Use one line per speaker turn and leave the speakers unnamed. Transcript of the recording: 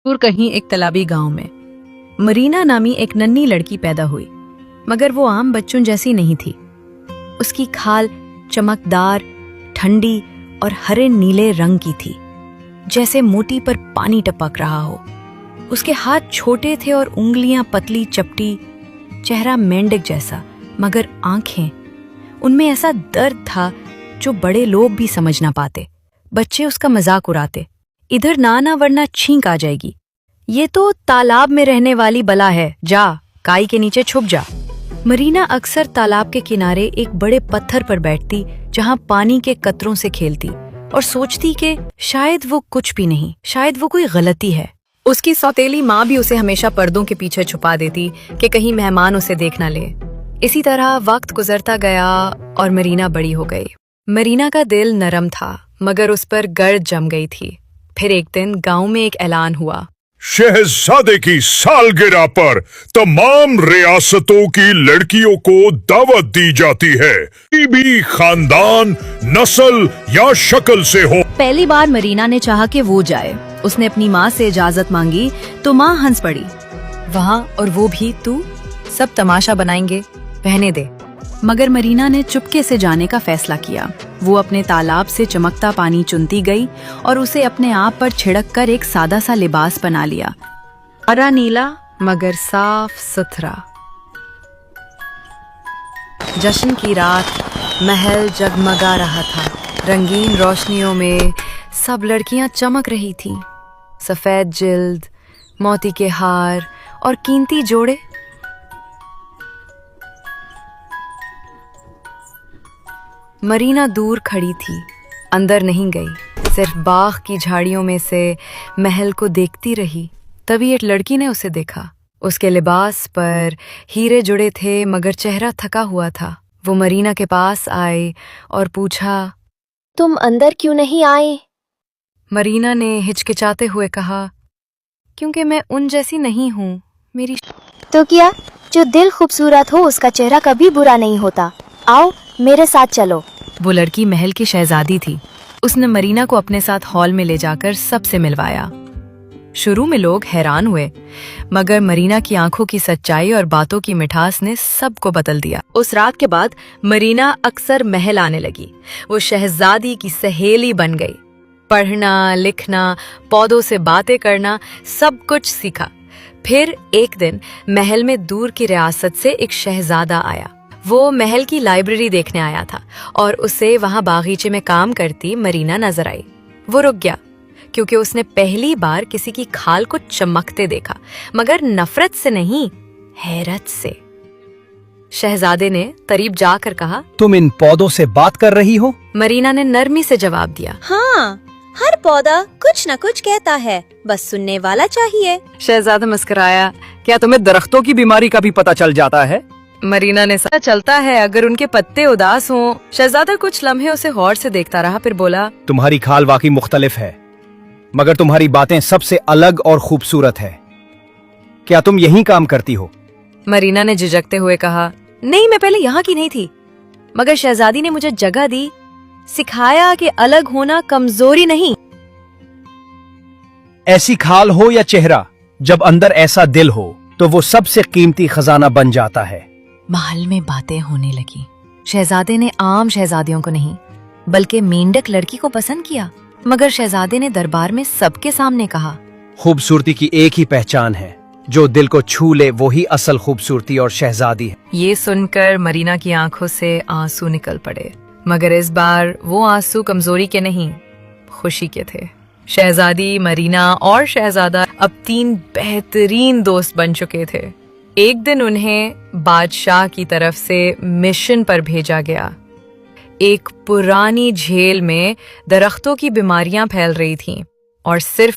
दूर कहीं एक तालाबी गांव में मरीना नामी एक नन्ही लड़की पैदा हुई, मगर वो आम बच्चों जैसी नहीं थी। उसकी खाल चमकदार, ठंडी और हरे नीले रंग की थी, जैसे मोती पर पानी टपक रहा हो। उसके हाथ छोटे थे और उंगलियां पतली चपटी, चेहरा मेंढक जैसा, मगर आंखें, उनमें ऐसा दर्द था जो बड़े लोग भी समझ ना पाते। बच्चे उसका मजाक उड़ाते, इधर ना आना वरना छींक आ जाएगी, ये तो तालाब में रहने वाली बला है, जा काई के नीचे छुप जा। मरीना अक्सर तालाब के किनारे एक बड़े पत्थर पर बैठती, जहां पानी के कतरों से खेलती और सोचती कि शायद वो कुछ भी नहीं, शायद वो कोई गलती है। उसकी सौतेली माँ भी उसे हमेशा पर्दों के पीछे छुपा देती कि कहीं मेहमान उसे देख ना ले। इसी तरह वक्त गुजरता गया और मरीना बड़ी हो गई। मरीना का दिल नरम था, मगर उस पर गर्द जम गई थी। फिर एक दिन गांव में एक ऐलान हुआ,
शहजादे की सालगिरह पर तमाम रियासतों की लड़कियों को दावत दी जाती है, कोई भी खानदान, नस्ल या शक्ल से हो।
पहली बार मरीना ने चाहा कि वो जाए। उसने अपनी माँ से इजाजत मांगी तो माँ हंस पड़ी, वहाँ और वो भी तू, सब तमाशा बनाएंगे, रहने दे। मगर मरीना ने चुपके से जाने का फैसला किया। वो अपने तालाब से चमकता पानी चुनती गई और उसे अपने आप पर छिड़क कर एक सादा सा लिबास बना लिया, हरा नीला मगर साफ सुथरा। जश्न की रात, महल जगमगा रहा था, रंगीन रोशनियों में सब लड़कियां चमक रही थीं। सफेद जिल्द, मोती के हार और कीमती जोड़े। मरीना दूर खड़ी थी, अंदर नहीं गई, सिर्फ बाग की झाड़ियों में से महल को देखती रही। तभी एक लड़की ने उसे देखा। उसके लिबास पर हीरे जुड़े थे, मगर चेहरा थका हुआ था। वो मरीना के पास आई और पूछा,
तुम अंदर क्यों नहीं आए?
मरीना ने हिचकिचाते हुए कहा, क्योंकि मैं उन जैसी नहीं हूँ, मेरी।
तो क्या, जो दिल खूबसूरत हो उसका चेहरा कभी बुरा नहीं होता। आओ मेरे साथ चलो।
वो लड़की महल की शहजादी थी। उसने मरीना को अपने साथ हॉल में ले जाकर सबसे मिलवाया। शुरू में लोग हैरान हुए, मगर मरीना की आंखों की सच्चाई और बातों की मिठास ने सबको बदल दिया। उस रात के बाद मरीना अक्सर महल आने लगी। वो शहजादी की सहेली बन गई। पढ़ना, लिखना, पौधों से बातें करना, सब कुछ सीखा। फिर एक दिन महल में दूर की रियासत से एक शहजादा आया। वो महल की लाइब्रेरी देखने आया था और उसे वहां बागीचे में काम करती मरीना नजर आई। वो रुक गया, क्योंकि उसने पहली बार किसी की खाल को चमकते देखा, मगर नफरत से नहीं, हैरत से। शहजादे ने करीब जाकर कहा,
तुम इन पौधों से बात कर रही हो?
मरीना ने नरमी से जवाब दिया,
हाँ, हर पौधा कुछ न कुछ कहता है, बस सुनने वाला चाहिए।
शहजादा मुस्कुराया,
क्या तुम्हें दरख्तों की बीमारी का भी पता चल जाता है?
मरीना ने सच चलता है अगर उनके पत्ते उदास हों। शहजादा कुछ लम्हे उसे गौर से देखता रहा, फिर बोला,
तुम्हारी खाल वाकई मुख्तलिफ है, मगर तुम्हारी बातें सबसे अलग और खूबसूरत है। क्या तुम यहीं काम करती हो?
मरीना ने झिझकते हुए कहा, नहीं, मैं पहले यहाँ की नहीं थी, मगर शहजादी ने मुझे जगह दी, सिखाया कि अलग होना कमजोरी नहीं।
ऐसी खाल हो या चेहरा, जब अंदर ऐसा दिल हो तो वो सबसे कीमती खजाना बन जाता है।
महल में बातें होने लगी। शहजादे ने आम शहजादियों को नहीं, बल्कि मेंढक लड़की को पसंद किया। मगर शहजादे ने दरबार में सबके सामने कहा,
खूबसूरती की एक ही पहचान है, जो दिल को छू ले वही असल खूबसूरती और शहजादी है।
ये सुनकर मरीना की आंखों से आंसू निकल पड़े, मगर इस बार वो आंसू कमजोरी के नहीं, खुशी के थे। शहजादी, मरीना और शहजादा अब 3 बेहतरीन दोस्त बन चुके थे। एक दिन उन्हें बादशाह की तरफ से मिशन पर भेजा गया। एक पुरानी झील में दरख्तों की बीमारियां फैल रही थीं और सिर्फ